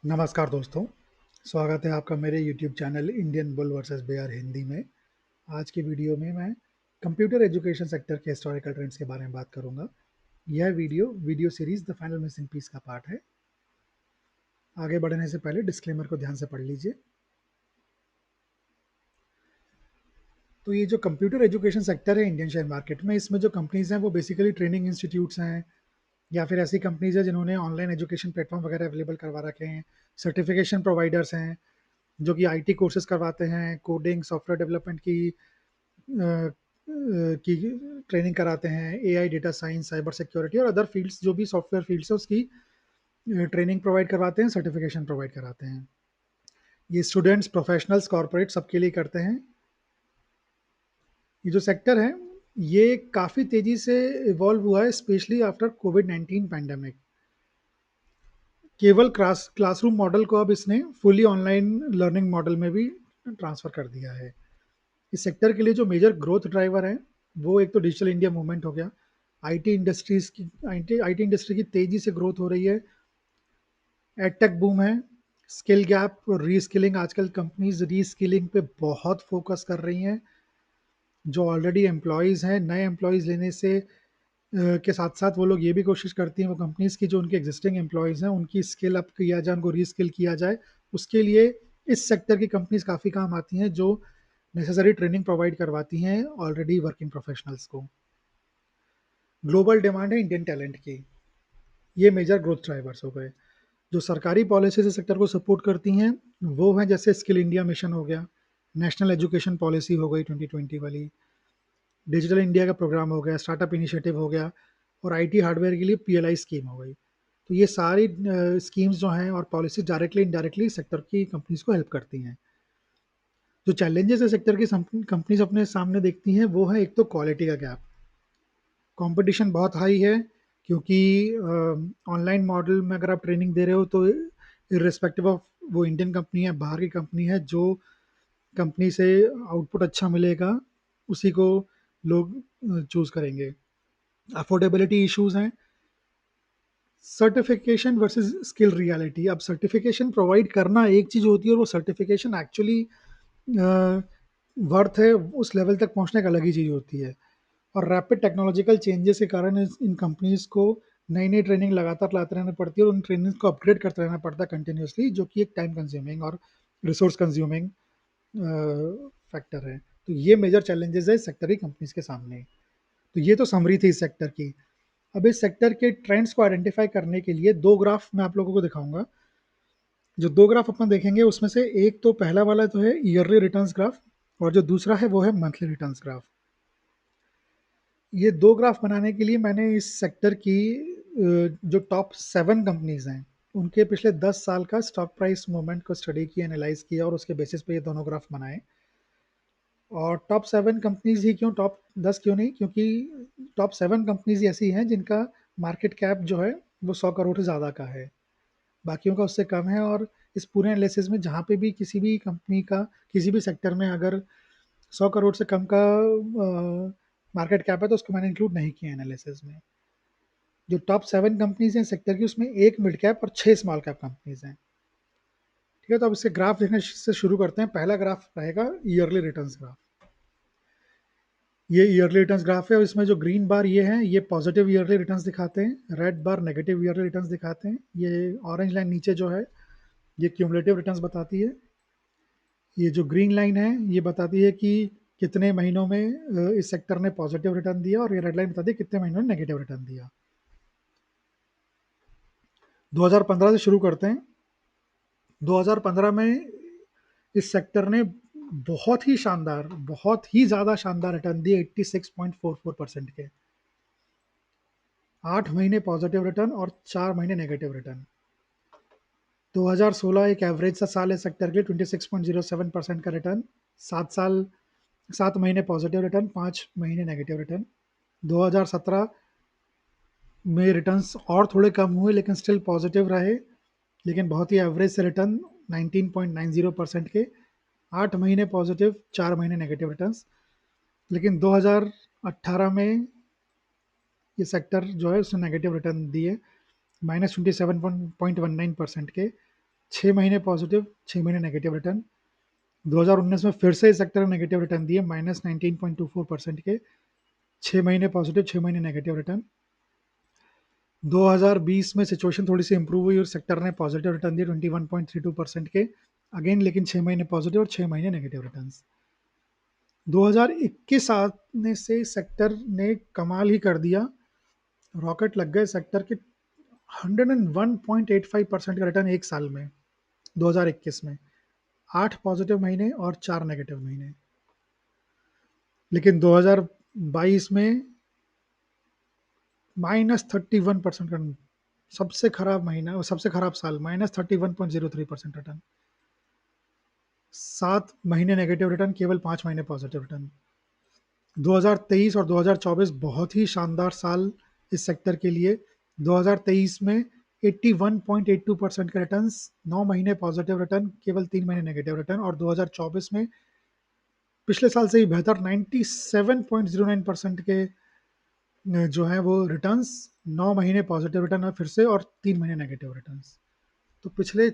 नमस्कार दोस्तों, स्वागत है आपका मेरे YouTube channel Indian bull versus bear Hindi में। आज की वीडियो में मैं कंप्यूटर एजुकेशन सेक्टर के हिस्टोरिकल ट्रेंड्स के बारे में बात करूंगा। यह video series the final missing piece का पार्ट है। आगे बढ़ने से पहले डिस्क्लेमर को ध्यान से पढ़ लीजिए। तो ये जो कंप्यूटर एजुकेशन सेक्टर है इंडियन शेयर मार्केट में, इसमें जो कंपनीज हैं वो बेसिकली ट्रेनिंग इंस्टीट्यूट्स हैं या फिर ऐसी कंपनीज है जिन्होंने ऑनलाइन एजुकेशन प्लेटफॉर्म वगैरह अवेलेबल करवा रखे हैं। सर्टिफिकेशन प्रोवाइडर्स हैं जो कि आईटी कोर्सेज करवाते हैं, कोडिंग, सॉफ्टवेयर डेवलपमेंट की ट्रेनिंग कराते हैं, AI, data science, cyber security और अदर फील्ड्स जो भी सॉफ्टवेयर फील्ड्स है उसकी ट्रेनिंग प्रोवाइड करवाते हैं, सर्टिफिकेशन प्रोवाइड कराते हैं। ये स्टूडेंट्स, प्रोफेशनल्स, कॉर्पोरेट सबके लिए करते हैं। ये जो सेक्टर है ये काफ़ी तेज़ी से इवॉल्व हुआ है, स्पेशली आफ्टर कोविड-19 पैंडेमिक। केवल क्लासरूम मॉडल को अब इसने फुली ऑनलाइन लर्निंग मॉडल में भी ट्रांसफ़र कर दिया है। इस सेक्टर के लिए जो मेजर ग्रोथ ड्राइवर है वो एक तो डिजिटल इंडिया मूवमेंट हो गया। आईटी इंडस्ट्री की तेजी से ग्रोथ हो रही है। एडटेक बूम है। स्किल गैप और रीस्किलिंग, आजकल कंपनीज रीस्किलिंग पे बहुत फोकस कर रही हैं। जो ऑलरेडी एम्प्लॉयज़ हैं, नए एम्प्लॉयज़ लेने से के साथ साथ वो लोग ये भी कोशिश करती हैं वो कंपनीज की जो उनके एग्जिस्टिंग एम्प्लॉयज़ हैं उनकी स्किल अप किया जाए, उनको रीस्किल किया जाए। उसके लिए इस सेक्टर की कंपनीज काफ़ी काम आती हैं जो नेसेसरी ट्रेनिंग प्रोवाइड करवाती हैं ऑलरेडी वर्किंग प्रोफेशनल्स को। ग्लोबल डिमांड है इंडियन टैलेंट की। ये मेजर ग्रोथ ड्राइवर्स हो गए। जो सरकारी पॉलिसीज इस सेक्टर को सपोर्ट करती हैं वो हैं जैसे स्किल इंडिया मिशन हो गया, नेशनल एजुकेशन पॉलिसी हो गई 2020 वाली, डिजिटल इंडिया का प्रोग्राम हो गया, स्टार्टअप इनिशिएटिव हो गया और आईटी हार्डवेयर के लिए पीएलआई स्कीम हो गई। तो ये सारी स्कीम्स जो हैं और पॉलिसी डायरेक्टली इनडायरेक्टली सेक्टर की कंपनीज को हेल्प करती हैं। जो चैलेंजेस है सेक्टर की कंपनीज अपने सामने देखती हैं वो है एक तो क्वालिटी का गैप। कंपटीशन बहुत हाई है क्योंकि ऑनलाइन मॉडल में अगर आप ट्रेनिंग दे रहे हो तो इर्रिस्पेक्टिव ऑफ वो इंडियन कंपनी है बाहर की कंपनी है, जो कंपनी से आउटपुट अच्छा मिलेगा उसी को लोग चूज़ करेंगे। अफोर्डेबिलिटी इश्यूज हैं। Certification versus skill reality. अब सर्टिफिकेशन प्रोवाइड करना एक चीज़ होती है और वो सर्टिफिकेशन एक्चुअली वर्थ है उस लेवल तक पहुंचने का अलग ही चीज़ होती है। और रैपिड टेक्नोलॉजिकल चेंजेस के कारण इन कंपनीज को नई नई ट्रेनिंग लगातार लाते रहना पड़ती है और उन ट्रेनिंग को अपग्रेड करते रहना पड़ता है कंटिन्यूसली, जो कि एक टाइम कंज्यूमिंग और रिसोर्स कंज्यूमिंग फैक्टर है। तो ये मेजर चैलेंजेस है इस सेक्टर की कंपनीज के सामने। तो ये तो समरी थी इस सेक्टर की। अब इस सेक्टर के ट्रेंड्स को आइडेंटिफाई करने के लिए दो ग्राफ मैं आप लोगों को दिखाऊंगा। जो दो ग्राफ अपन देखेंगे उसमें से एक तो पहला वाला तो है ईयरली रिटर्न्स ग्राफ और जो दूसरा है वो है मंथली रिटर्न्स ग्राफ। ये दो ग्राफ बनाने के लिए मैंने इस सेक्टर की जो टॉप 7 कंपनीज हैं उनके पिछले 10 साल का स्टॉक प्राइस मूवमेंट को स्टडी किया, एनालाइज किया और उसके बेसिस पे ये दोनों ग्राफ बनाए। और टॉप 7 कंपनीज ही क्यों, टॉप 10 क्यों नहीं, क्योंकि टॉप 7 कंपनीज ऐसी हैं जिनका मार्केट कैप जो है वो 100 करोड़ से ज़्यादा का है, बाकियों का उससे कम है। और इस पूरे एनालिसिस में जहाँ पे भी किसी भी कंपनी का किसी भी सेक्टर में अगर 100 करोड़ से कम का मार्केट कैप है तो उसको मैंने इंक्लूड नहीं किया एनालिसिस में। जो टॉप 7 कंपनीज हैं सेक्टर की उसमें एक मिड कैप और 6 स्मॉल कैप कंपनीज हैं। ठीक है, तो अब इससे ग्राफ देखने से शुरू करते हैं। पहला ग्राफ रहेगा ईयरली रिटर्न्स ग्राफ। ये ईयरली रिटर्न्स ग्राफ है और इसमें जो ग्रीन बार ये हैं ये पॉजिटिव ईयरली रिटर्न्स दिखाते हैं, रेड बार नेगेटिव ईयरली रिटर्न्स दिखाते हैं, ये ऑरेंज लाइन नीचे जो है ये क्यूमुलेटिव रिटर्न्स बताती है। ये जो ग्रीन लाइन है ये बताती है कि कितने महीनों में इस सेक्टर ने पॉजिटिव रिटर्न दिया और ये रेड लाइन बताती है कितने महीनों में नेगेटिव रिटर्न दिया। 2015 से शुरू करते हैं। 2015 में इस सेक्टर ने बहुत ही शानदार, बहुत ही ज़्यादा शानदार रिटर्न दिए 86.44% के। 8 महीने पॉजिटिव रिटर्न और 4 महीने नेगेटिव रिटर्न। 2016 एक एवरेज सा साल है सेक्टर के लिए, 26.07% का रिटर्न। 7 साल, 7 महीने पॉजिटिव रिटर्न, 5 महीने नेगेटिव रिटर्न। 2017 में रिटर्न्स और थोड़े कम हुए लेकिन स्टिल पॉजिटिव रहे, लेकिन बहुत ही एवरेज से रिटर्न 19.90% के। 8 महीने पॉजिटिव, 4 महीने नेगेटिव रिटर्न्स। लेकिन 2018 में ये सेक्टर जो है उसने नेगेटिव रिटर्न दिए, -27.19% के। 6 महीने पॉजिटिव, 6 महीने नेगेटिव रिटर्न। 2019 में फिर से इस सेक्टर ने नेगेटिव रिटर्न दिए -19.24% के, 6 महीने पॉजिटिव, 6 महीने नेगेटिव रिटर्न। 2020 में सिचुएशन थोड़ी सी इंप्रूव हुई और सेक्टर ने पॉजिटिव रिटर्न दिए 21.32% के, अगेन लेकिन 6 महीने पॉजिटिव और 6 महीने नेगेटिव रिटर्न्स। 2021 आने से सेक्टर ने कमाल ही कर दिया, रॉकेट लग गए सेक्टर के, 101.85% का रिटर्न एक साल में 2021 में, 8 पॉजिटिव महीने और 4 नेगेटिव महीने। लेकिन 2022 में -31% का, सबसे खराब महीना और सबसे खराब साल, -31.03% रिटर्न, 7 महीने नेगेटिव रिटर्न, केवल 5 महीने पॉजिटिव रिटर्न। 2023 और 2024 बहुत ही शानदार साल इस सेक्टर के लिए। 2023 में 81.82% का रिटर्न, 9 महीने पॉजिटिव रिटर्न, केवल 3 महीने नेगेटिव रिटर्न। और 2024 में पिछले साल से ही बेहतर 97.09% के जो है वो रिटर्न्स, 9 महीने पॉजिटिव रिटर्न है फिर से, और 3 महीने नेगेटिव रिटर्न्स। तो पिछले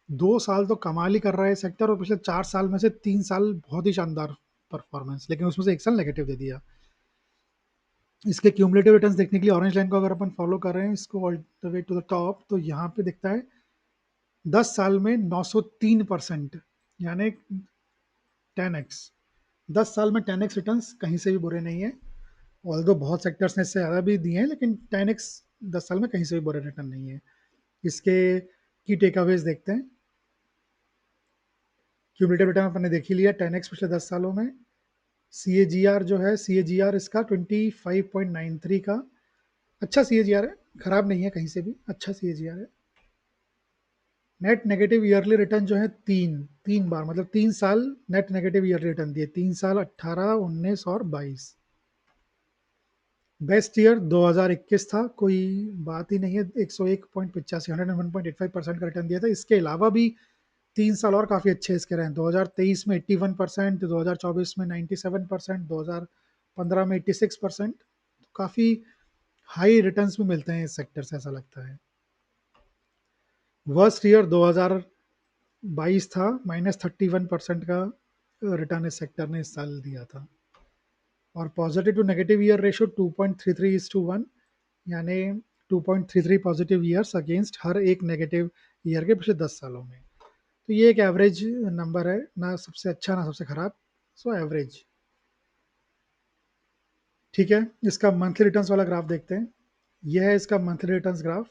2 साल तो कमाल ही कर रहा है सेक्टर, और पिछले 4 साल में से 3 साल बहुत ही शानदार परफॉर्मेंस, लेकिन उसमें से 1 साल नेगेटिव दे दिया। इसके क्यूमुलेटिव रिटर्न्स देखने के लिए ऑरेंज लाइन को अगर अपन फॉलो कर रहे हैं, इसको all the way to the top, तो यहाँ पे दिखता है 10 साल में 903%, यानी 10x। 10 साल में 10x रिटर्न्स कहीं से भी बुरे नहीं है, ऑल्दो बहुत सेक्टर्स ने इससे ज़्यादा भी दिए हैं, लेकिन 10x 10 साल में कहीं से भी बुरे रिटर्न नहीं है। इसके की टेक अवेज देखते हैं। क्यूमुलेटिव रिटर्न अपन ने देख ही लिया 10x पिछले 10 सालों में। सी ए जी आर जो है, सी ए जी आर इसका 25.93 का, अच्छा सी ए जी आर है, खराब नहीं है कहीं से भी, अच्छा सी ए जी आर है। नेट नेगेटिव ईयरली रिटर्न जो है तीन बार, मतलब 3 साल नेट नेगेटिव ईयरली रिटर्न दिए, 3 साल 18, 19 और 22। बेस्ट ईयर 2021 था, कोई बात ही नहीं है, 101.85, 101.85% का रिटर्न दिया था। इसके अलावा भी 3 साल और काफ़ी अच्छे इसके रहे हैं। 2023 में 81%, 2024 में 97%, 2015 में 86%, तो काफ़ी हाई रिटर्न्स भी मिलते हैं इस सेक्टर से, ऐसा लगता है। वर्स्ट ईयर 2022 था, -31% का रिटर्न इस सेक्टर ने इस साल दिया था। और positive to negative year ratio 2.33:1, यानी 2.33 पॉजिटिव ईयर्स अगेंस्ट हर एक नेगेटिव ईयर के पिछले 10 सालों में। तो ये एक एवरेज नंबर है, ना सबसे अच्छा ना सबसे खराब, सो एवरेज। ठीक है, इसका मंथली रिटर्न्स वाला ग्राफ देखते हैं। यह है इसका मंथली रिटर्न्स ग्राफ।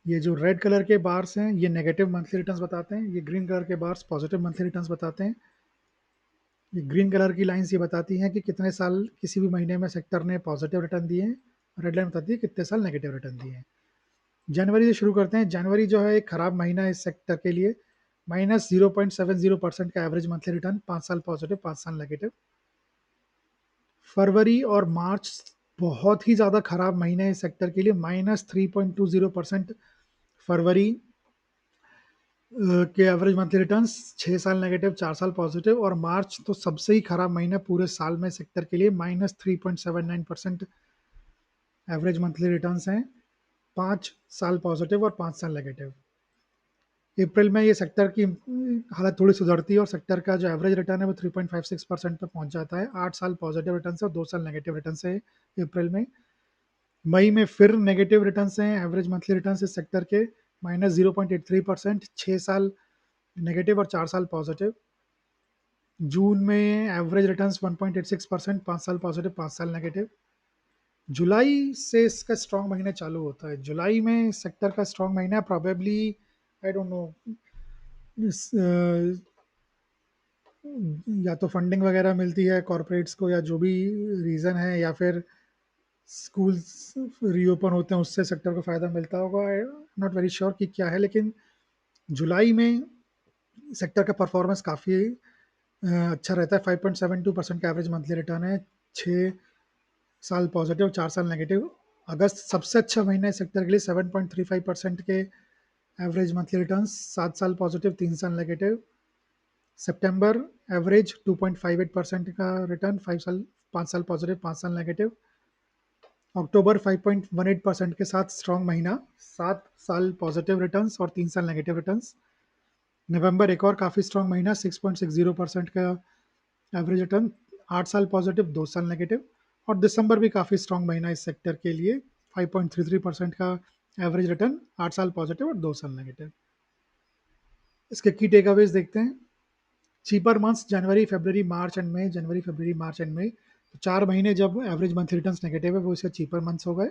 ये जो रेड कलर के बार्स हैं ये नेगेटिव मंथली रिटर्न्स बताते हैं, ये ग्रीन कलर के बार्स पॉजिटिव मंथली रिटर्न्स बताते हैं। ये ग्रीन कलर की लाइंस ये बताती हैं कि कितने साल किसी भी महीने में सेक्टर ने पॉजिटिव रिटर्न दिए हैं, रेड लाइन बताती है कितने साल नेगेटिव रिटर्न दिए हैं। जनवरी से शुरू करते हैं। जनवरी जो है एक खराब महीना है इस सेक्टर के लिए, -0.70% का एवरेज मंथली रिटर्न, 5 साल पॉजिटिव 5 साल नेगेटिव। फरवरी और मार्च बहुत ही ज़्यादा खराब महीने हैं इस सेक्टर के लिए, -3.20% फरवरी के एवरेज मंथली रिटर्न्स, 6 साल नेगेटिव 4 साल पॉजिटिव। और मार्च तो सबसे ही खराब महीना पूरे साल में सेक्टर के लिए, -3.79% एवरेज मंथली रिटर्न्स हैं, 5 साल पॉजिटिव और 5 साल नेगेटिव। अप्रैल में ये सेक्टर की हालत थोड़ी सुधरती है और सेक्टर का जो एवरेज रिटर्न है वो 3.56% पे पहुंच जाता है, 8 साल पॉजिटिव रिटर्न से और 2 साल नेगेटिव रिटर्न से अप्रैल में। मई में फिर नेगेटिव रिटर्न हैं, एवरेज मंथली रिटर्न इस सेक्टर के -0.83%, 6 साल नेगेटिव और 4 साल पॉजिटिव। जून में एवरेज रिटर्न्स 1.86%, 5 साल पॉजिटिव 5 साल नेगेटिव। जुलाई से इसका स्ट्रॉन्ग महीना चालू होता है, जुलाई में सेक्टर का स्ट्रॉन्ग महीना प्रॉबेबली, आई डोंट नो, या तो फंडिंग वगैरह मिलती है कॉरपोरेट्स को, या जो भी रीज़न है, या फिर स्कूल्स रीओपन होते हैं उससे सेक्टर को फ़ायदा मिलता होगा, नॉट वेरी श्योर कि क्या है। लेकिन जुलाई में सेक्टर का परफॉर्मेंस काफ़ी अच्छा रहता है, 5.72% का एवरेज मंथली रिटर्न है, 6 साल पॉजिटिव 4 साल नेगेटिव। अगस्त सबसे अच्छा महीना है सेक्टर के लिए, 7.35% के एवरेज मंथली रिटर्न, 7 साल पॉजिटिव 3 साल नेगेटिव। सितंबर एवरेज 2.58% का रिटर्न, 5 साल 5 साल पॉजिटिव 5 साल नेगेटिव। अक्टूबर 5.18% के साथ स्ट्रॉन्ग महीना, 7 साल पॉजिटिव रिटर्न्स और 3 साल नेगेटिव रिटर्न्स। नवंबर एक और काफ़ी स्ट्रॉन्ग महीना, 6.60% का एवरेज रिटर्न, 8 साल पॉजिटिव, 2 साल नेगेटिव। और दिसंबर भी काफ़ी स्ट्रॉन्ग महीना इस सेक्टर के लिए, 5.33% का एवरेज रिटर्न, 8 साल पॉजिटिव और 2 साल नेगेटिव। इसके की टेक अवेज देखते हैं। Cheaper months January February March and May, January February March and May, तो 4 महीने जब एवरेज मंथली रिटर्न्स नेगेटिव है वो इसके चीपर मंथ्स हो गए।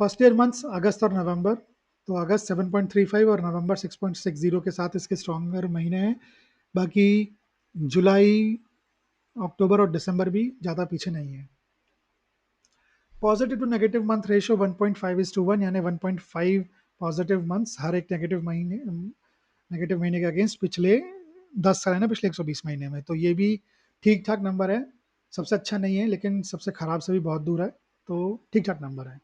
कॉस्टलियर मंथ्स अगस्त और नवंबर, तो अगस्त 7.35 और नवंबर 6.60 के साथ इसके स्ट्रॉन्गर महीने हैं। बाकी जुलाई, अक्टूबर और दिसंबर भी ज़्यादा पीछे नहीं है। Positive to negative month ratio 1.5:1, यानी 1.5 पॉजिटिव मंथ्स हर एक नेगेटिव महीने के अगेंस्ट पिछले 10 साल है ना, पिछले 120 महीने में। तो ये भी ठीक ठाक नंबर है, सबसे अच्छा नहीं है लेकिन सबसे ख़राब से भी बहुत दूर है, तो ठीक ठाक नंबर है।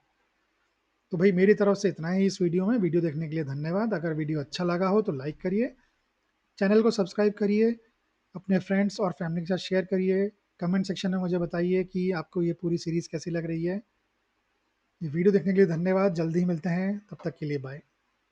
तो भाई मेरी तरफ से इतना ही इस वीडियो में। वीडियो देखने के लिए धन्यवाद। अगर वीडियो अच्छा लगा हो तो लाइक करिए, चैनल को सब्सक्राइब करिए, अपने फ्रेंड्स और फैमिली के साथ शेयर करिए। कमेंट सेक्शन में मुझे बताइए कि आपको ये पूरी सीरीज़ कैसी लग रही है। ये वीडियो देखने के लिए धन्यवाद। जल्दी ही मिलते हैं, तब तक के लिए बाय।